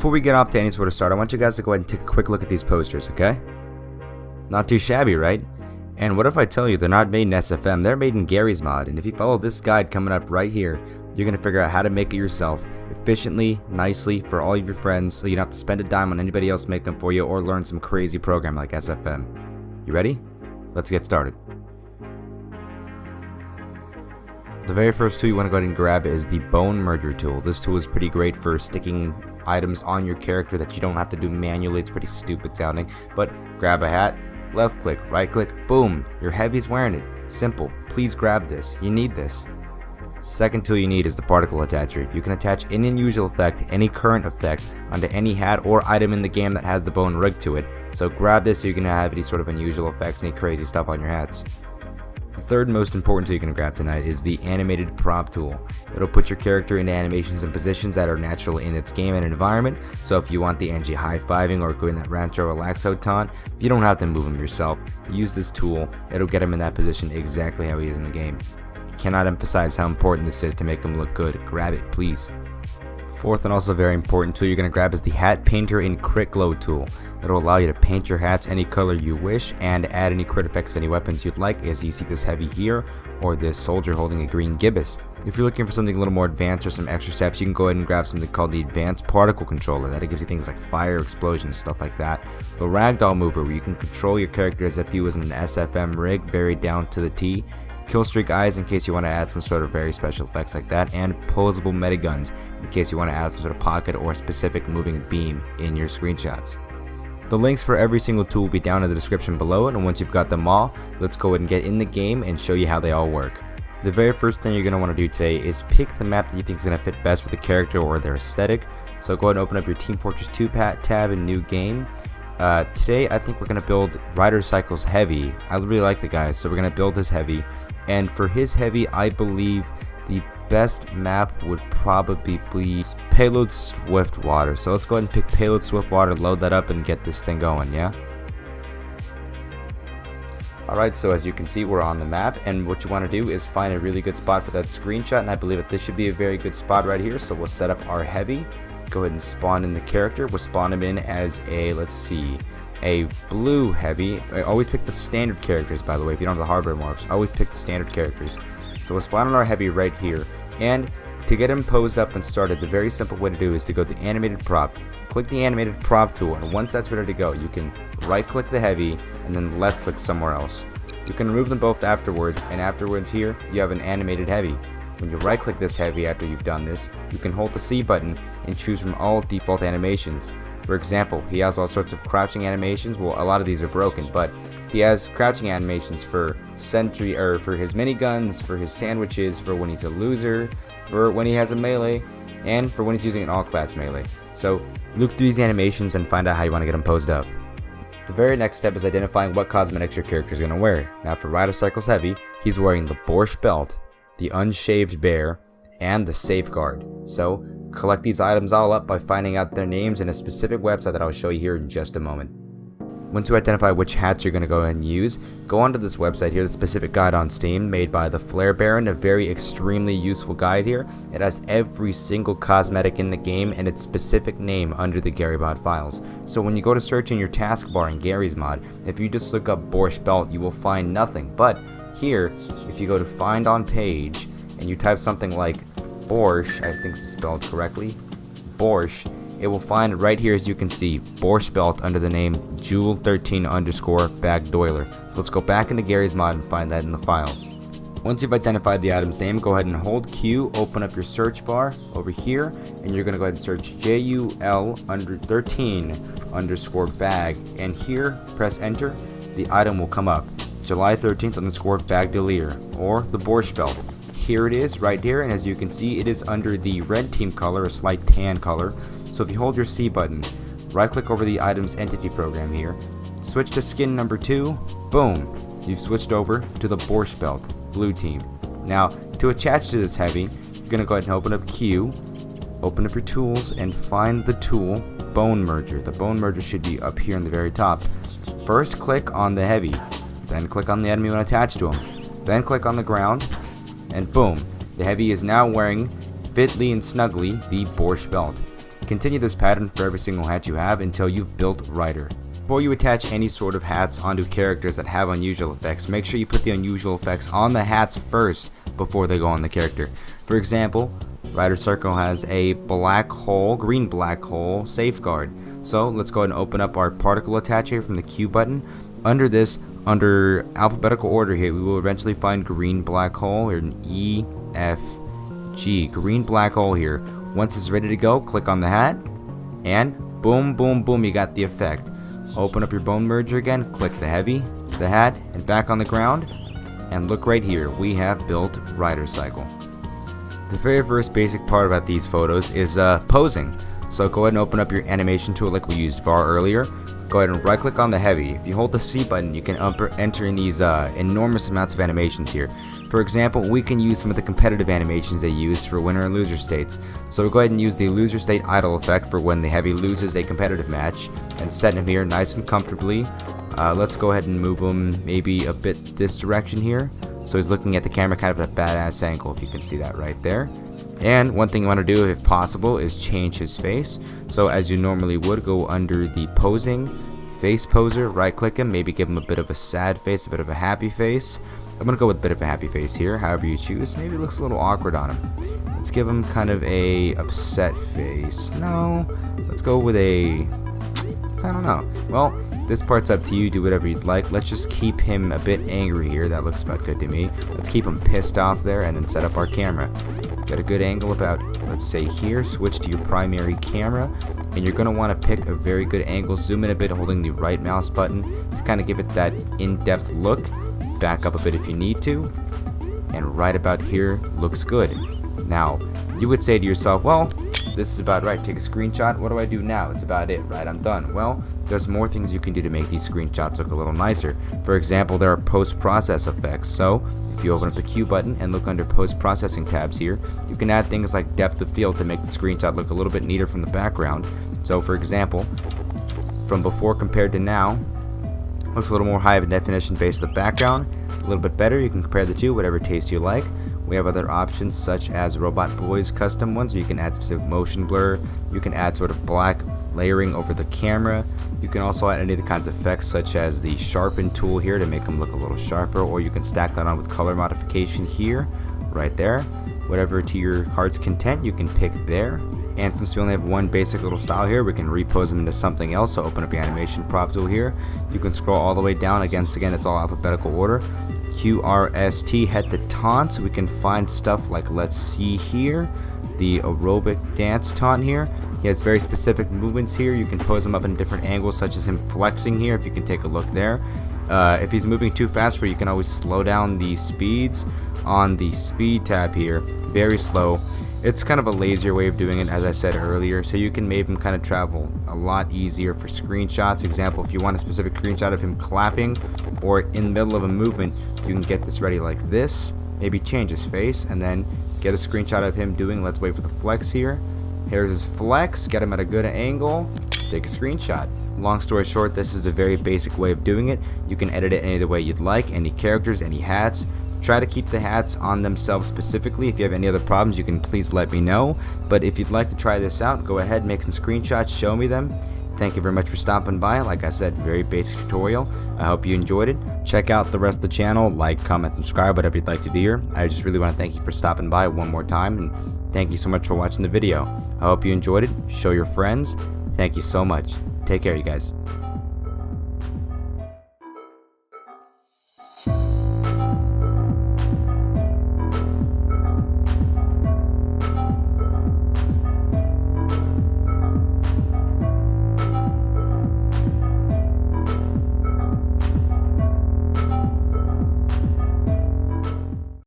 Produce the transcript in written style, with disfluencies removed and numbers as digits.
Before we get off to any sort of start, I want you guys to go ahead and take a quick look at these posters, okay? Not too shabby, right? And what if I tell you they're not made in SFM, they're made in Garry's Mod, and if you follow this guide coming up right here, you're going to figure out how to make it yourself, efficiently, nicely, for all of your friends, so you don't have to spend a dime on anybody else making them for you, or learn some crazy program like SFM. You ready? Let's get started. The very first tool you want to go ahead and grab is the Bone Merger tool. This tool is pretty great for sticking items on your character that you don't have to do manually. It's pretty stupid sounding, but grab a hat, left click, right click, boom, your heavy's wearing it. Simple. Please grab this. You need this. Second tool you need is the particle attacher. You can attach any unusual effect, any current effect, onto any hat or item in the game that has the bone rig to it. So grab this so you can have any sort of unusual effects, any crazy stuff on your hats. The third most important tool you're going to grab tonight is the animated prop tool. It'll put your character into animations and positions that are natural in its game and environment. So if you want the Angie high-fiving or doing that Rancho Relaxo taunt, you don't have to move him yourself. Use this tool. It'll get him in that position exactly how he is in the game. Cannot emphasize how important this is to make him look good. Grab it, please. Fourth and also very important tool you're going to grab is the Hat Painter and Crit Glow tool. It'll allow you to paint your hats any color you wish and add any crit effects to any weapons you'd like, as you see this heavy here or this soldier holding a green gibbous. If you're looking for something a little more advanced or some extra steps, you can go ahead and grab something called the Advanced Particle Controller. That gives you things like fire, explosions, stuff like that. The Ragdoll Mover, where you can control your character as if he was in an SFM rig, very down to the T. Killstreak eyes in case you want to add some sort of very special effects like that, and posable metiguns in case you want to add some sort of pocket or specific moving beam in your screenshots. The links for every single tool will be down in the description below, and once you've got them all, let's go ahead and get in the game and show you how they all work. The very first thing you're going to want to do today is pick the map that you think is going to fit best with the character or their aesthetic. So go ahead and open up your Team Fortress 2 tab in New Game. Today I think we're going to build Rider Cycles Heavy. I really like the guy, so we're going to build this heavy. And for his heavy, I believe the best map would probably be Payload Swiftwater. So let's go ahead and pick Payload Swiftwater, load that up, and get this thing going, yeah? Alright, so as you can see, we're on the map, and what you want to do is find a really good spot for that screenshot, and I believe that this should be a very good spot right here. So we'll set up our heavy, go ahead and spawn in the character. We'll spawn him in as a, let's see, a blue heavy. I always pick the standard characters, by the way. If you don't have the hardware morphs, always pick the standard characters. So we'll spawn on our heavy right here, and to get him posed up and started, the very simple way to do is to go to animated prop, click the animated prop tool, and once that's ready to go, you can right click the heavy and then left click somewhere else. You can remove them both afterwards, and afterwards here you have an animated heavy. When you right click this heavy after you've done this, you can hold the C button and choose from all default animations. For example, he has all sorts of crouching animations. Well, a lot of these are broken, but he has crouching animations for sentry, or for his miniguns, for his sandwiches, for when he's a loser, for when he has a melee, and for when he's using an all-class melee. So look through these animations and find out how you want to get them posed up. The very next step is identifying what cosmetics your character is going to wear. Now for Rider Cycles Heavy, he's wearing the Borscht Belt, the Unshaved Bear, and the Safeguard. So collect these items all up by finding out their names in a specific website that I'll show you here in just a moment. Once you identify which hats you're going to go ahead and use, go onto this website here, the specific guide on Steam made by the Flare Baron, a very extremely useful guide here. It has every single cosmetic in the game and its specific name under the GaryMod files. So when you go to search in your taskbar in Garry's Mod, if you just look up Borscht Belt, you will find nothing. But here, if you go to find on page and you type something like Borscht, I think it's spelled correctly, Borscht, it will find right here, as you can see, Borscht Belt under the name Jewel13_Bagdoiler. So let's go back into Garry's Mod and find that in the files. Once you've identified the item's name, go ahead and hold Q, open up your search bar over here, and you're going to go ahead and search JUL13_bag, and here, press enter, the item will come up, July 13th_Bagdelier, or the Borscht Belt. Here it is, right here, and as you can see, it is under the red team color, a slight tan color. So if you hold your C button, right click over the item's entity program here, switch to skin number 2, boom, you've switched over to the Borscht Belt, blue team. Now, to attach to this heavy, you're going to go ahead and open up Q, open up your tools, and find the tool, Bone Merger. The Bone Merger should be up here in the very top. First click on the heavy, then click on the enemy when attached to him, then click on the ground, and boom, the heavy is now wearing fitly and snugly the Borscht Belt. Continue this pattern for every single hat you have until you've built Rider. Before you attach any sort of hats onto characters that have unusual effects, make sure you put the unusual effects on the hats first before they go on the character. For example, Rider Circle has a black hole, green black hole safeguard. So let's go ahead and open up our particle attacher from the Q button. Under this, under alphabetical order here, we will eventually find green black hole, or E, F, G. Green black hole here. Once it's ready to go, click on the hat, and boom, boom, boom, you got the effect. Open up your bone merger again, click the heavy, the hat, and back on the ground, and look right here, we have built Rider Cycle. The very first basic part about these photos is posing. So go ahead and open up your animation tool like we used far earlier. Go ahead and right click on the heavy. If you hold the C button, you can enter in these enormous amounts of animations here. For example, we can use some of the competitive animations they use for winner and loser states. So we'll go ahead and use the loser state idle effect for when the heavy loses a competitive match, and set him here nice and comfortably. Let's go ahead and move him maybe a bit this direction here, so he's looking at the camera kind of at a badass angle, if you can see that right there. And one thing you want to do, if possible, is change his face. So as you normally would, go under the posing, face poser, right click him, maybe give him a bit of a sad face, a bit of a happy face. I'm going to go with a bit of a happy face here, however you choose. Maybe it looks a little awkward on him. Let's give him kind of a upset face. No, let's go with a, I don't know. Well, this part's up to you, do whatever you'd like. Let's just keep him a bit angry here, that looks about good to me. Let's keep him pissed off there, and then set up our camera. Get a good angle about, let's say here, switch to your primary camera, and you're going to want to pick a very good angle, zoom in a bit holding the right mouse button to kind of give it that in-depth look. Back up a bit if you need to, and right about here looks good. Now, you would say to yourself, well, this is about right, take a screenshot, what do I do now? It's about it, right? I'm done. Well, there's more things you can do to make these screenshots look a little nicer. For example, there are post-process effects. So if you open up the Q button and look under post-processing tabs here, you can add things like depth of field to make the screenshot look a little bit neater from the background. So for example, from before compared to now, looks a little more high of a definition based on the background, a little bit better. You can compare the two, whatever taste you like. We have other options such as Robot Boy's custom ones, where you can add specific motion blur, you can add sort of black layering over the camera, you can also add any of the kinds of effects such as the sharpen tool here to make them look a little sharper, or you can stack that on with color modification here, right there. Whatever to your heart's content, you can pick there. And since we only have one basic little style here, we can repose them into something else. So open up your animation prop tool here. You can scroll all the way down. Again, it's all alphabetical order. QRST, head to taunts. We can find stuff like, let's see here, the aerobic dance taunt here. He has very specific movements here. You can pose him up in different angles, such as him flexing here, if you can take a look there. If he's moving too fast for you, can always slow down the speeds on the speed tab here. Very slow. It's kind of a lazier way of doing it, as I said earlier, so you can make him kind of travel a lot easier for screenshots. Example, if you want a specific screenshot of him clapping or in the middle of a movement, you can get this ready like this, maybe change his face, and then get a screenshot of him doing, let's wait for the flex here. Here's his flex, get him at a good angle, take a screenshot. Long story short, this is the very basic way of doing it. You can edit it any other way you'd like, any characters, any hats. Try to keep the hats on themselves specifically. If you have any other problems, you can please let me know. But if you'd like to try this out, go ahead, make some screenshots, show me them. Thank you very much for stopping by. Like I said, very basic tutorial. I hope you enjoyed it. Check out the rest of the channel, like, comment, subscribe, whatever you'd like to do here. I just really want to thank you for stopping by one more time, and thank you so much for watching the video. I hope you enjoyed it. Show your friends. Thank you so much. Take care, you guys.